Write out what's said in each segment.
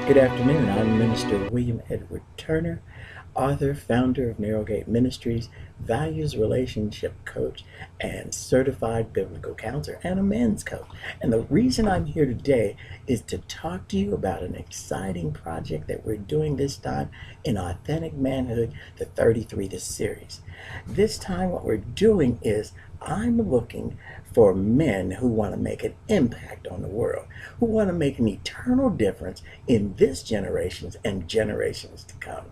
Good afternoon. I'm Minister William Edward Turner, author, founder of Narrowgate Ministries, values relationship coach, and certified biblical counselor, and a men's coach. And the reason I'm here today is to talk to you about an exciting project that we're doing this time in Authentic Manhood, the 33 this series. This time what we're doing is I'm looking for men who want to make an impact on the world, who want to make an eternal difference in this generations and generations to come.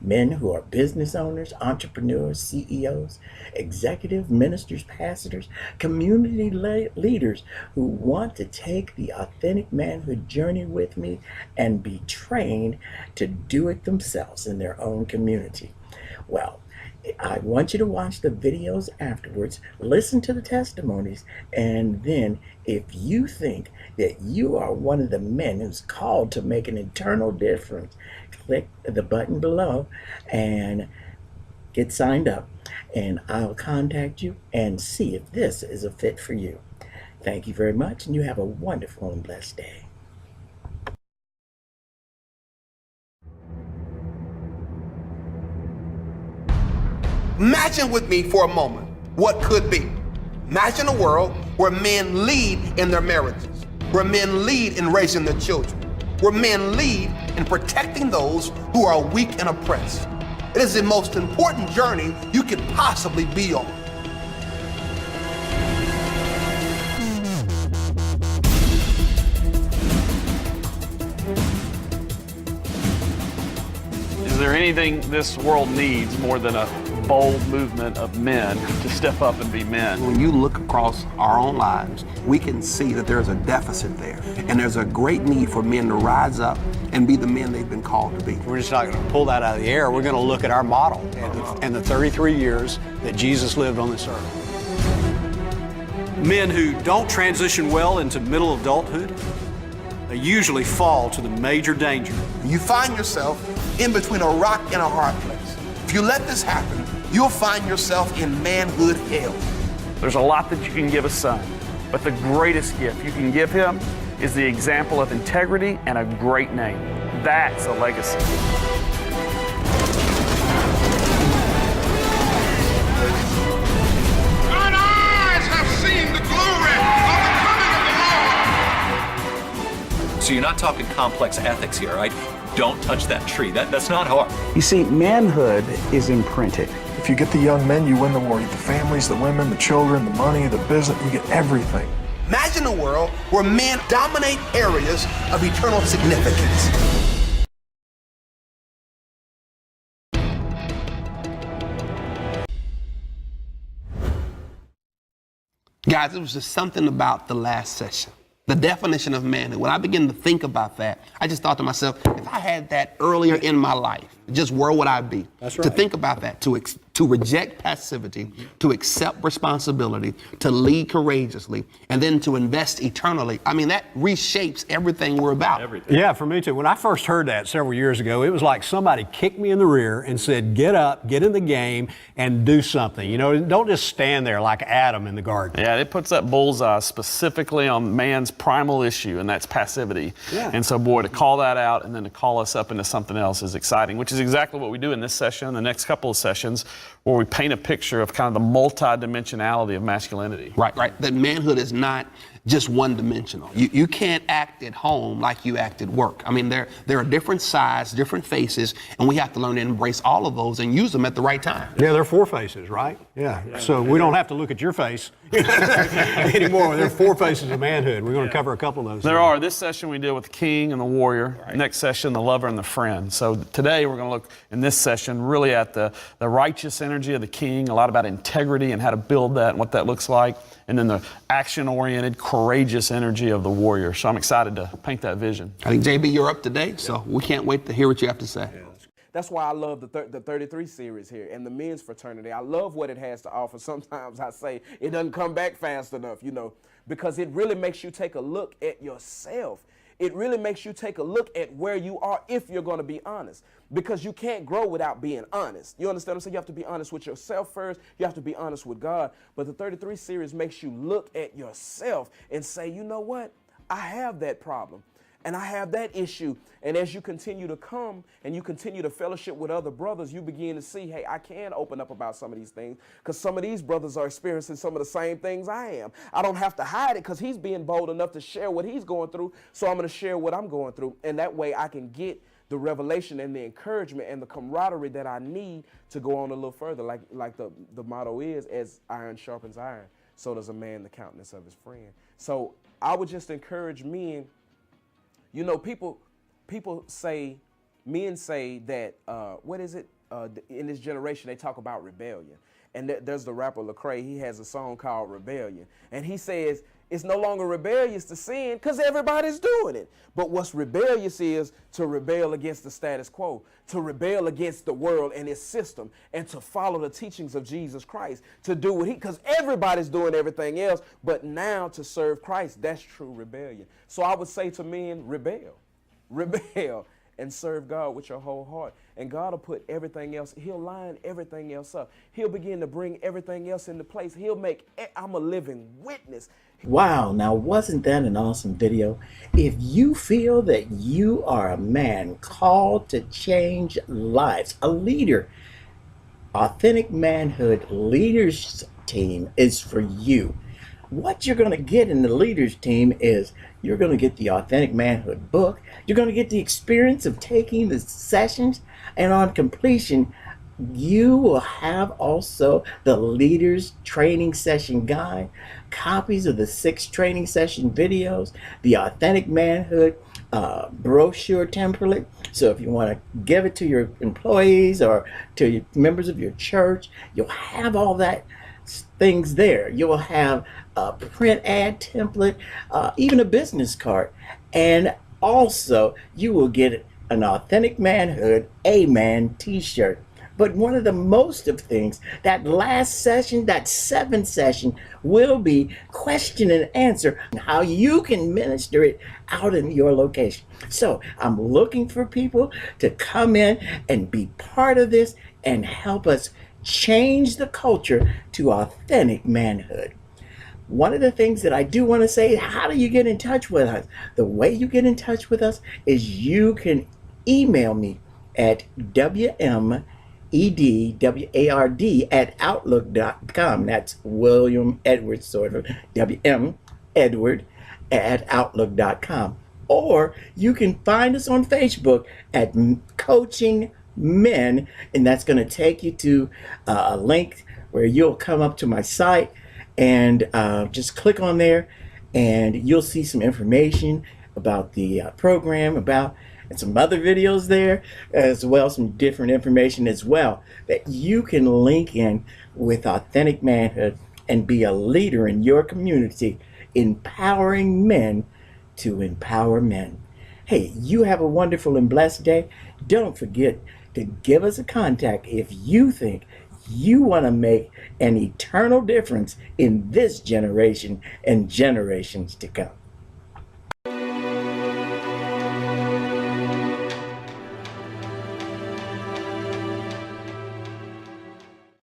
Men who are business owners, entrepreneurs, CEOs, executive ministers, pastors, community leaders who want to take the authentic manhood journey with me and be trained to do it themselves in their own community. Well, I want you to watch the videos afterwards, listen to the testimonies, and then if you think that you are one of the men who's called to make an eternal difference, click the button below and get signed up, and I'll contact you and see if this is a fit for you. Thank you very much, and you have a wonderful and blessed day. Imagine with me for a moment what could be. Imagine a world where men lead in their marriages, where men lead in raising their children, where men lead in protecting those who are weak and oppressed. It is the most important journey you could possibly be on. Is there anything this world needs more than a bold movement of men to step up and be men? When you look across our own lives, we can see that there's a deficit there. And there's a great need for men to rise up and be the men they've been called to be. We're just not going to pull that out of the air. We're going to look at our model and the 33 years that Jesus lived on this earth. Men who don't transition well into middle adulthood, they usually fall to the major danger. You find yourself in between a rock and a hard place. If you let this happen, you'll find yourself in manhood hell. There's a lot that you can give a son, but the greatest gift you can give him is the example of integrity and a great name. That's a legacy. Thine eyes have seen the glory of the coming of the Lord. So you're not talking complex ethics here, right? Don't touch that tree. That's not hard. You see, manhood is imprinted. If you get the young men, you win the war. You get the families, the women, the children, the money, the business, you get everything. Imagine a world where men dominate areas of eternal significance. Guys, it was just something about the last session. The definition of manhood. When I began to think about that, I just thought to myself, if I had that earlier in my life, just where would I be? That's right. To think about that, to reject passivity, to accept responsibility, to lead courageously, and then to invest eternally. I mean, that reshapes everything we're about. Yeah, for me too. When I first heard that several years ago, it was like somebody kicked me in the rear and said, get up, get in the game, and do something. You know, don't just stand there like Adam in the garden. Yeah, it puts that bullseye specifically on man's primal issue, and that's passivity. Yeah. And so, boy, to call that out and then to call us up into something else is exciting, which is exactly what we do in this session, the next couple of sessions, where we paint a picture of kind of the multi-dimensionality of masculinity. Right. That manhood is not just one-dimensional. You can't act at home like you act at work. I mean, there are different sides, different faces, and we have to learn to embrace all of those and use them at the right time. Yeah, there are four faces, right? Yeah. So we don't have to look at your face anymore. There are four faces of manhood. We're going to cover a couple of those. There are. This session we deal with the king and the warrior. Right. Next session, the lover and the friend. So today we're going to look in this session really at the righteous energy of the king, a lot about integrity and how to build that and what that looks like, and then the action-oriented, courageous energy of the warrior. So I'm excited to paint that vision. I think, JB, you're up today, so we can't wait to hear what you have to say. That's why I love the 33 series here and the men's fraternity. I love what it has to offer. Sometimes I say it doesn't come back fast enough, you know, because it really makes you take a look at yourself. It really makes you take a look at where you are if you're going to be honest, because you can't grow without being honest. You understand what I'm saying? You have to be honest with yourself first. You have to be honest with God. But the 33 series makes you look at yourself and say, you know what? I have that problem. and I have that issue. And as you continue to come and you continue to fellowship with other brothers, you begin to see, hey, I can open up about some of these things because some of these brothers are experiencing some of the same things I am. I don't have to hide it because he's being bold enough to share what he's going through, so I'm going to share what I'm going through. And that way I can get the revelation and the encouragement and the camaraderie that I need to go on a little further. Like the motto is, as iron sharpens iron, so does a man the countenance of his friend. So I would just encourage men, you know, men say that, in this generation, they talk about rebellion. And there's the rapper Lecrae, he has a song called Rebellion. And he says, it's no longer rebellious to sin because everybody's doing it. But what's rebellious is to rebel against the status quo, to rebel against the world and its system, and to follow the teachings of Jesus Christ, to do what because everybody's doing everything else, but now to serve Christ, that's true rebellion. So I would say to men, rebel, and serve God with your whole heart. And God will put everything else, he'll line everything else up. He'll begin to bring everything else into place. He'll make, I'm a living witness. Wow, now wasn't that an awesome video? If you feel that you are a man called to change lives, a leader, Authentic Manhood Leaders Team is for you. What you're going to get in the Leaders Team is you're going to get the Authentic Manhood book. You're going to get the experience of taking the sessions, and on completion, you will have also the Leaders Training Session Guide, copies of the 6 training session videos, the Authentic Manhood brochure template. So if you want to give it to your employees or to your members of your church, you'll have all that things there. You'll have a print ad template, even a business card, and also you will get an Authentic Manhood Amen t-shirt. But one of the most of things, that last session, that 7th session, will be question and answer, how you can minister it out in your location. So I'm looking for people to come in and be part of this and help us change the culture to authentic manhood. One of the things that I do want to say, how do you get in touch with us? The way you get in touch with us is you can email me at WMEDWARD@outlook.com. That's William Edwards, sort of, WM Edward @outlook.com. Or you can find us on Facebook at Coaching Men, and that's going to take you to a link where you'll come up to my site and just click on there, and you'll see some information about the program, and some other videos there, as well some different information as well that you can link in with Authentic Manhood and be a leader in your community, empowering men to empower men. Hey, you have a wonderful and blessed day. Don't forget to give us a contact if you think you want to make an eternal difference in this generation and generations to come.